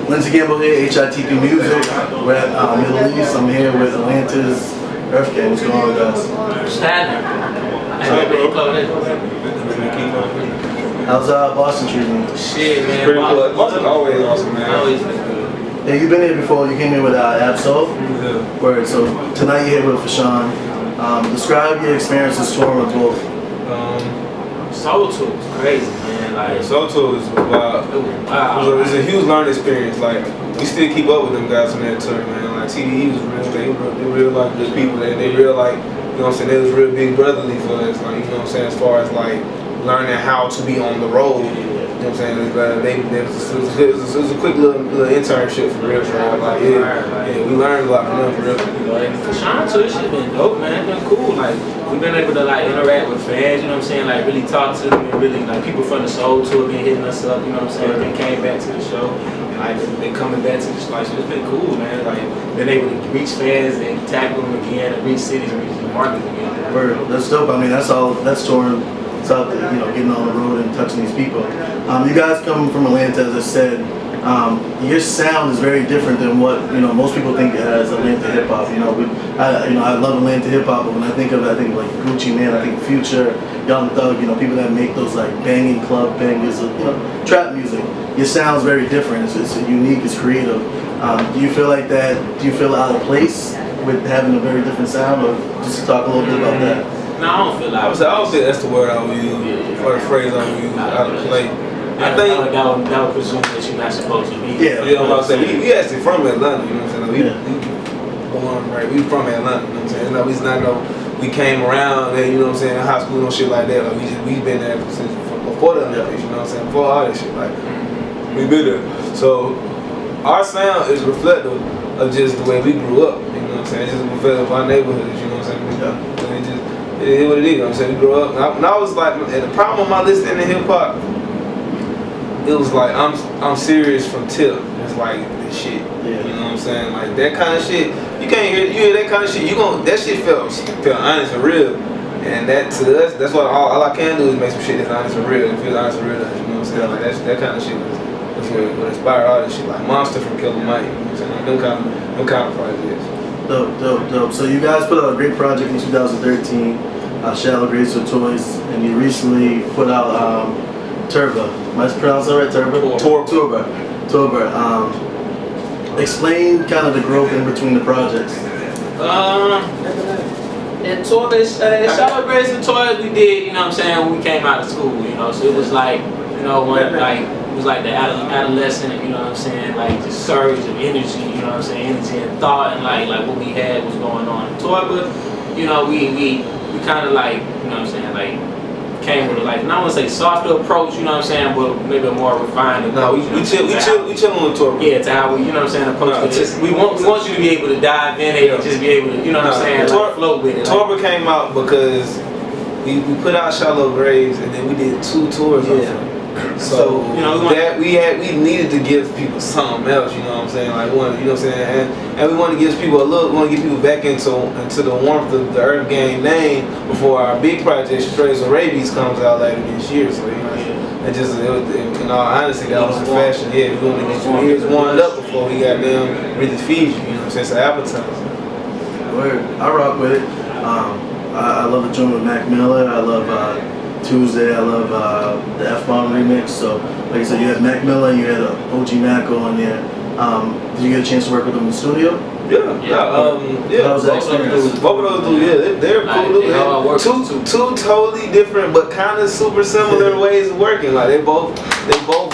Lindsey Gamble here, HITP Music. We're at Middle East. I'm here with Atlanta's EarthGang. What's going on, guys? How's Boston treating you? Shit, man. Pretty cool. Boston always awesome, man. Always been good. Yeah, you've been here before. You came here with Absol. Yeah. Word. So tonight you're here with Fashawn. Describe your experiences touring with both. Soul Tour was crazy, man. Like, Soul Tour was wild. It was a huge learning experience. Like, we still keep up with them guys on that tour, man. Like, TDE was real. They real like good people. They real like, you know what I'm saying, they was real big brotherly for us. Like, you know what I'm saying, as far as like learning how to be on the road. You know what I'm saying? It was a quick little internship for real. Like, yeah, we learned a lot from them for real. Fashawn Tour, this shit been dope, man. It's been cool. Like, we've been able to like interact with fans, you know what I'm saying? Like, really talk to them and really like people from the Soul Tour been hitting us up, you know what I'm saying? They came back to the show. Like, been coming back to the show. It's been cool, man. Like, been able to reach fans and tackle them again and reach cities and reach the market again. Word. That's dope. I mean, that's touring. It's out there, you know, getting on the road and touching these people. You guys come from Atlanta, as I said. Your sound is very different than what most people think as Atlanta hip hop. I love Atlanta hip hop, but when I think of it, I think like Gucci Mane, I think Future, Young Thug. People that make those like banging club bangers, trap music. Your sound's very different. It's unique. It's creative. Do you feel like that? Do you feel out of place with having a very different sound, or just talk a little bit about that? No, I don't feel like I would say that's the word I would use, or the phrase I would use, out of play. I think that would presume that you're not supposed to be. Yeah, you know what I'm saying? We actually from Atlanta, you know what I'm saying? We from Atlanta, you know what I'm saying? Like, we came around and, you know what I'm saying, in high school and shit like that. Like, we've been there since before the Olympics, you know what I'm saying? Before all that shit, like, we been there. So, our sound is reflective of just the way we grew up, you know what I'm saying? It's just reflective of our neighborhoods, you know what I'm saying? It is what it is, you know what I'm saying? We grew up. When I was like, at the problem with my listening to hip hop, it was like I'm serious from tip. It's like this shit. Yeah. You know what I'm saying? Like that kind of shit. You hear that kind of shit. That shit felt honest and real. And that to us, that's what all I can do is make some shit that's honest and real. It feels honest and real. You know what I'm saying? Like that kind of shit. That's what inspired all this shit. Like Monster from Killer Mike. You know what I'm saying? Like them kind of projects. Dope. So you guys put out a great project in 2013, Shallow Graves with Toys, and you recently put out TORBA. Am I pronouncing it right? TORBA. Explain kind of the growth in between the projects. And Toys, Shallow Graves and Toys we did, you know what I'm saying, when we came out of school, so it was like, it was like the adolescent, you know what I'm saying, like the surge of energy, you know what I'm saying, energy and thought, and like what we had was going on. TORBA, we kind of like, you know what I'm saying, like came with like, not want to say softer approach, you know what I'm saying, but maybe a more refined approach. No, we chillin' with TORBA. Yeah, to how we, you know what I'm saying, approach it. We want you to be able to dive in it and just be able to, you know what I'm saying, like float with it. TORBA came out because we put out Shallow Graves and then we did 2 tours of it. So we needed to give people something else, you know what I'm saying? Like you know what I'm saying? And we want to give people back into the warmth of the EarthGang name before our big project Strays of Rabies comes out later this year. So in all honesty, that was the fashion. Yeah, we want to get your ears warmed up before we got them really feed you, you know what I'm saying? It's an appetizer. Word. I rock with it. I love the joint with Mac Miller. I love Tuesday. I love the F-Bomb remix. So, like I said, you had Mac Miller, you had OG Maco on there. Did you get a chance to work with them in the studio? Yeah. How was that experience? Both of those dudes, they're cool. Two totally different but kind of super similar ways of working. Like they both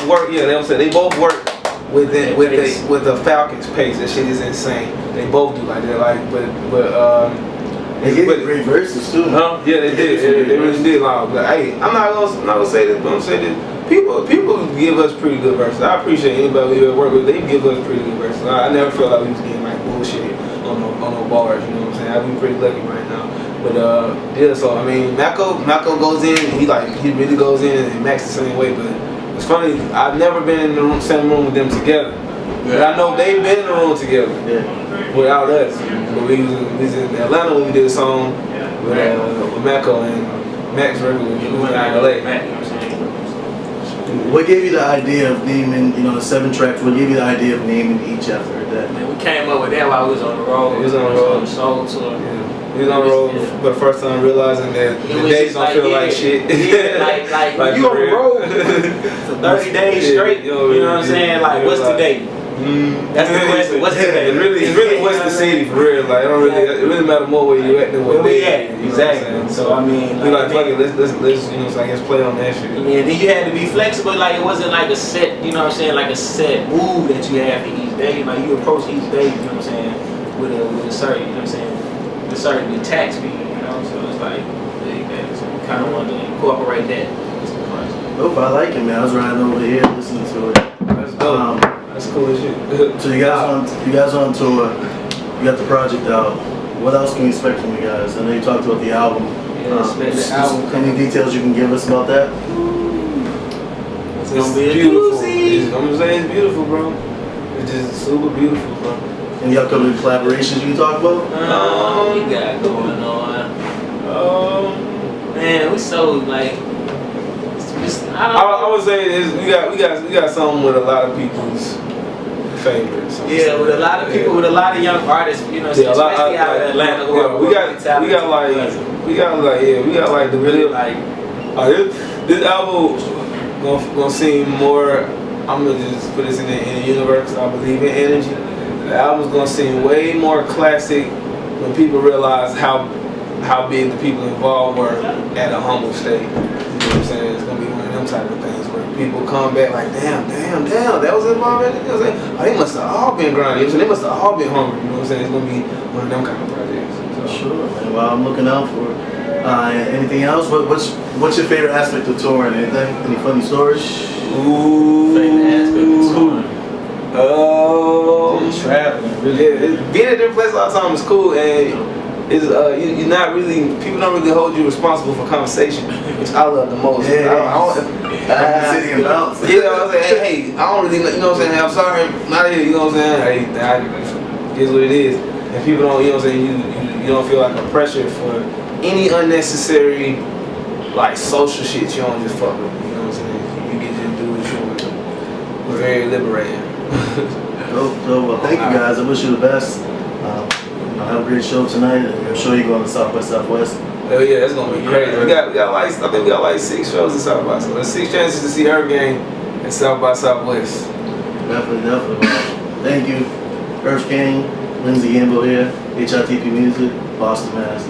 work. Yeah, they both work with the Falcons pace. That shit is insane. They both do like they're like, but they get great verses too. Huh? Yeah, they did. They really did. Like, hey, I'm not gonna say this, but I'm saying this. People give us pretty good verses. I appreciate anybody we ever work with. They give us pretty good verses. I never felt like we was getting like bullshit on no bars. You know what I'm saying? I'd be pretty lucky right now. But so I mean, Maco goes in. And he really goes in, and Max the same way. But it's funny. I've never been in the same room with them together. But I know they've been in the room together without us. But we was in Atlanta when we did a song with Maco and Max record when we was in LA. What gave you the idea of naming, you know, the 7 tracks? What gave you the idea of naming each after that? Man, we came up with that while we was on the road. We was on the road. On the soul tour. Yeah. We was on the road for the first time realizing that the days don't feel like shit. Yeah, like you on the road for 30 days straight. You know what I'm saying? Like, what's today? That's the question. What's today? It's really what's the city for real. Like, it really matter more where you at than where we at. Exactly. So I mean, we like fuck it. Let's you know, so I guess play on that shit. Yeah. Then you had to be flexible. Like it wasn't like a set. You know what I'm saying? Like a set move that you have for each day. Like you approach each day. You know what I'm saying? With a certain. You know what I'm saying? With a certain attack speed. You know. So it's like so we kind of wanted to incorporate that. Nope, I like it, man. I was riding over here listening to it. That's dope. That's cool as shit. So you guys on tour. You got the project out. What else can we expect from you guys? I know you talked about the album. Yeah, the album. Any details you can give us about that? It's gonna be beautiful. doozy. I'm saying it's beautiful, bro. It's just super beautiful, bro. Any upcoming collaborations you can talk about? We got going on. Man, we so like. I would say we got something with a lot of people's favorites. Yeah, with a lot of people, with a lot of young artists, you know, especially out of Atlanta. We got like the really like this album gonna seem more. I'm gonna just put this in the universe. I believe in energy. The album's gonna seem way more classic when people realize how big the people involved were at a humble state. You know what I'm saying? It's gonna be one of them type of things where people come back like, damn, that was involved in it. You know what I'm saying? Oh, they must have all been grinding. They must have all been hungry. You know what I'm saying? It's gonna be one of them kind of projects. So. Sure, man. Well, I'm looking out for it. Anything else? What's your favorite aspect of touring? Anything? Any funny stories? Ooh. Favorite aspect of touring. Traveling. Really. Yeah, being at different places all the time is cool, and you're not really, people don't really hold you responsible for conversation, which I love the most. Yeah. Sitting and bounce. You know what I'm saying? Hey, I don't really, you know what I'm saying? I'm sorry, I'm not here. You know what I'm saying? Hey, it is what it is. And people don't, you know what I'm saying? You don't feel like a pressure for any unnecessary, like social shit. You don't just fuck with. You know what I'm saying? You get to do what you want to do. We're very liberating. Well, thank you guys. I wish you the best. Have a great show tonight. I'm sure you're going to Southwest. Oh yeah, that's gonna be crazy. We got like, I think we got like 6 shows in South by Southwest. There's 6 chances to see EarthGang at South by Southwest. Definitely. Thank you, EarthGang, Lindsey Gamble here, HITP Music, Boston, Mass.